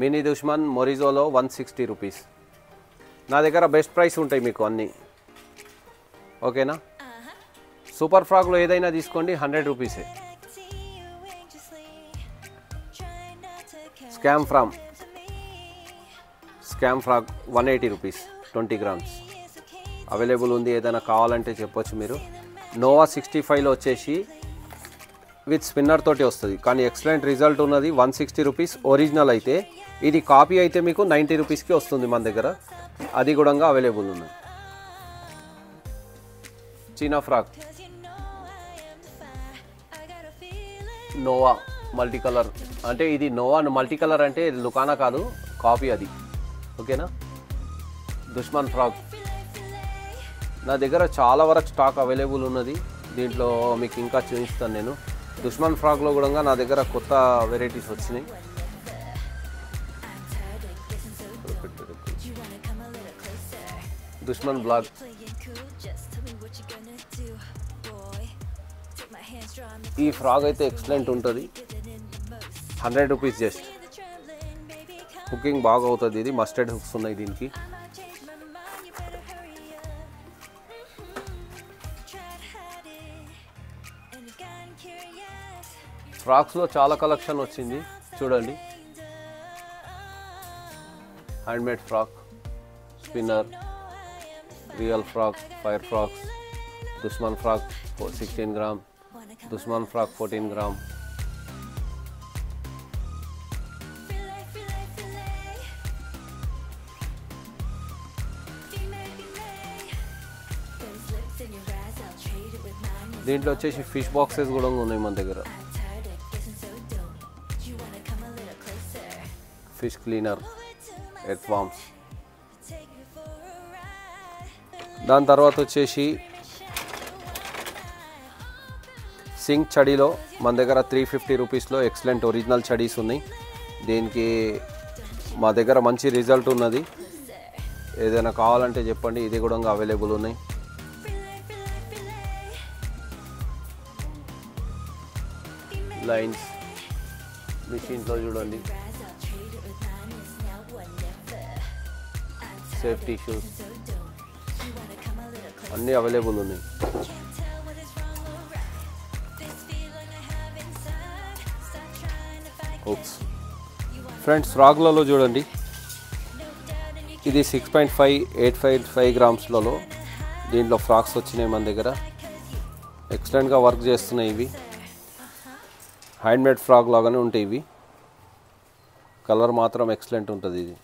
Mini Dushman మొరిజోలో 160 rupees. నా దగ్గర best price ఉంటాయి మీకు అన్నీ, ఓకేనా. సూపర్ ఫ్రాక్లో ఏదైనా తీసుకోండి 100 రూపీసే. Scam frock 180 rupees 20 grams available ఉంది. ఏదైనా కావాలంటే చెప్పొచ్చు మీరు. నోవా 65లో వచ్చేసి విత్ స్పిన్నర్ తోటి వస్తుంది, కానీ ఎక్సలెంట్ రిజల్ట్ ఉన్నది. 160 రూపీస్ ఒరిజినల్ అయితే. ఇది కాపీ అయితే మీకు 90 రూపీస్కి వస్తుంది మన దగ్గర, అది కూడా అవైలబుల్ ఉంది. చీనా ఫ్రాక్ నోవా మల్టీ కలర్, అంటే ఇది నోవా మల్టీ కలర్ అంటే లుకానా కాదు, కాపీ అది, ఓకేనా. దుష్మన్ ఫ్రాక్ నా దగ్గర చాలా వరకు స్టాక్ అవైలబుల్ ఉన్నది. దీంట్లో మీకు ఇంకా చూపిస్తాను నేను. దుష్మన్ ఫ్రాక్లో కూడా నా దగ్గర కొత్త వెరైటీస్ వచ్చినాయి. దుష్మన్ బ్లాక్ ఈ ఫ్రాక్ అయితే ఎక్సలెంట్ ఉంటుంది. 100 రూపీస్ జస్ట్. హుకింగ్ బాగా అవుతుంది. ఇది మస్టర్డ్ హుక్స్ ఉన్నాయి దీనికి. ఫ్రాక్స్లో చాలా కలెక్షన్ వచ్చింది చూడండి. Handmade frog, spinner, real frog, fire frogs, దుష్మన్ ఫ్రాక్ 16 గ్రామ్, దుష్మన్ ఫ్రాక్ 14 గ్రామ్. దీంట్లో వచ్చేసి ఫిష్ బాక్సెస్ కూడా ఉన్నాయి మన దగ్గర. Fish cleaner, earth worms. దాని తర్వాత వచ్చేసి సింక్ చడీలో మన దగ్గర 350 రూపీస్లో ఎక్సలెంట్ ఒరిజినల్ చడీస్ ఉన్నాయి. దీనికి మా దగ్గర మంచి రిజల్ట్ ఉన్నది. ఏదైనా కావాలంటే చెప్పండి, ఇది కూడా అవైలబుల్ ఉన్నాయి. లైన్స్ మిషన్లో చూడండి. సేఫ్టీ షూస్ అన్నీ అవైలబుల్ ఉన్నాయి. హుక్స్ ఫ్రెండ్స్, ఫ్రాక్లలో చూడండి. ఇది 6.5 8.5 గ్రామ్స్లలో దీంట్లో ఫ్రాక్స్ వచ్చినాయి మన దగ్గర. ఎక్సలెంట్గా వర్క్ చేస్తున్నాయి. ఇవి హ్యాండ్మేడ్ ఫ్రాక్ లాగానే ఉంటాయి. ఇవి కలర్ మాత్రం ఎక్సలెంట్ ఉంటుంది. ఇది